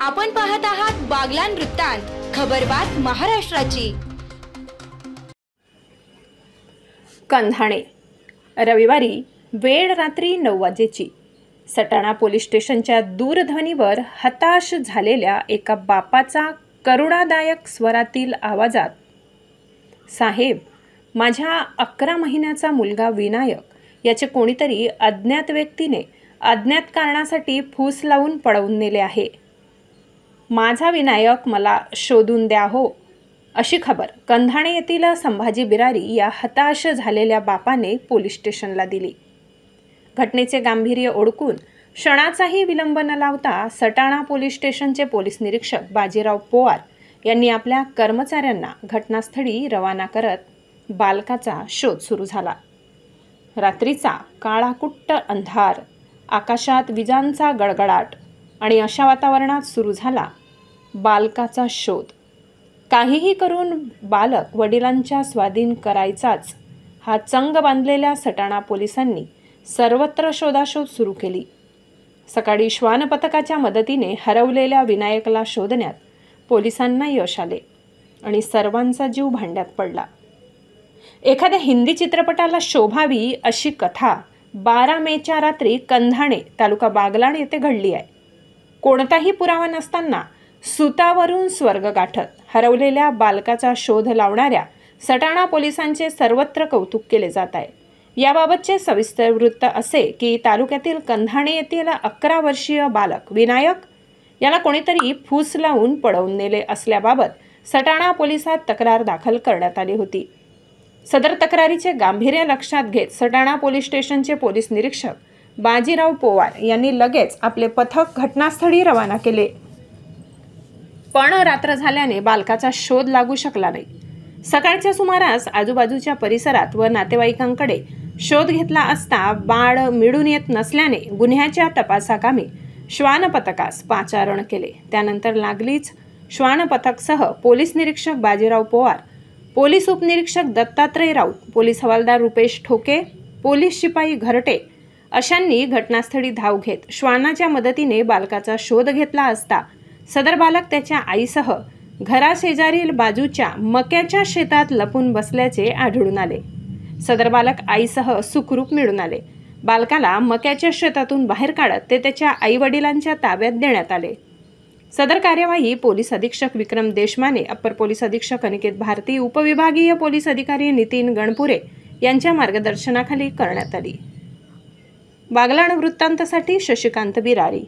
आपण पाहत आहात बागलाण वृत्तांत, खबरबात महाराष्ट्राची। कंधाणे, रविवारी वेळ रात्री 9 वाजेची सटाणा पोलीस स्टेशनच्या दूरध्वनीवर हताश झालेल्या एका बापाचा करुणादायक स्वरातील आवाजात, साहेब, माझ्या 11 महिन्याचा मुलगा विनायक याचे कोणीतरी अज्ञात व्यक्तीने अज्ञात कारणासाठी फूस लावून पळवून नेले आहे। माझा विनायक मला शोधून द्या हो, अशी खबर कंधाणे येथील संभाजी बिरारी या हताश झालेल्या बापाने पोलीस स्टेशनला दिली। घटनेचे गांभीर्य ओळखून क्षणाचाही विलंब न लावता सटाणा पोलीस स्टेशनचे पोलीस निरीक्षक बाजीराव पोवार यांनी आपल्या कर्मचाऱ्यांना घटनास्थळी रवाना करत बालकाचा शोध सुरू झाला। रात्रीचा काळाकुट्ट अंधार, आकाशात विजांचा गडगडाट आणि अशा वातावरणात सुरू झाला बालकाचा शोध। काहीही करून बालक वडिलांच्या स्वाधीन करायचाच हा चंग बांधलेल्या सटाणा पोलिसांनी सर्वत्र शोधाशोध सुरू केली। सकाळी श्वान पथकाच्या मदतीने हरवलेल्या विनायकला शोधण्यात पोलिसांना यश आले आणि सर्वांचा जीव भांड्यात पडला। एखाद्या हिंदी चित्रपटाला शोभावी अशी कथा 12 मेच्या रात्री कंधाणे तालुका बागलाण येथे घडली आहे। कोणताही पुरावा नसताना सुतावरून स्वर्ग गाठत हरवलेल्या बालकाचा शोध लावणाऱ्या सटाणा पोलिसांचे सर्वत्र कौतुक केले जात आहे। याबाबतचे सविस्तर वृत्त असे की तालुक्यातील कंधाणे येथील 11 वर्षीय बालक विनायक याला कोणीतरी फूस लावून पळवून नेले असल्याबाबत सटाणा पोलिसात तक्रार दाखल करण्यात आली होती। सदर तक्रारीचे गांभीर्य लक्षात घेत सटाणा पोलीस स्टेशनचे पोलीस निरीक्षक बाजीराव पोवार यांनी लगेच आपले पथक घटनास्थळी रवाना केले। पण रात्र झाल्याने बालकाचा शोध लागू शकला नाही। सकाळच्या सुमारास आजूबाजूच्या परिसरात व नातेवाईकांकडे शोध घेतला असता बाळ मिळून येत नसल्याने गुन्ह्याच्या तपासाकामी श्वान पथकास पाचारण केले। त्यानंतर लागलीच श्वान पथकसह पोलीस निरीक्षक बाजीराव पोवार, पोलीस उपनिरीक्षक दत्तात्रय राऊत, पोलीस हवालदार रुपेश ठोके, पोलीस शिपाई घरटे अशांनी घटनास्थळी धाव घेत श्वानाच्या मदतीने बालकाचा शोध घेतला असता सदर बालक त्याच्या आईसह घराशेजारील बाजूच्या मक्याच्या शेतात लपून बसल्याचे आढळून आले। सदर बालक आईसह सुखरूप मिळून आले। बालकाला मक्याच्या शेतातून बाहेर काढत ते त्याच्या आईवडिलांच्या ताब्यात देण्यात आले। सदर कार्यवाही पोलीस अधीक्षक विक्रम देशमाने, अप्पर पोलीस अधीक्षक अनिकेत भारती, उपविभागीय पोलीस अधिकारी नितीन गणपुरे यांच्या मार्गदर्शनाखाली करण्यात आली। बागलाण वृत्तांतसाठी शशिकांत बिरारी।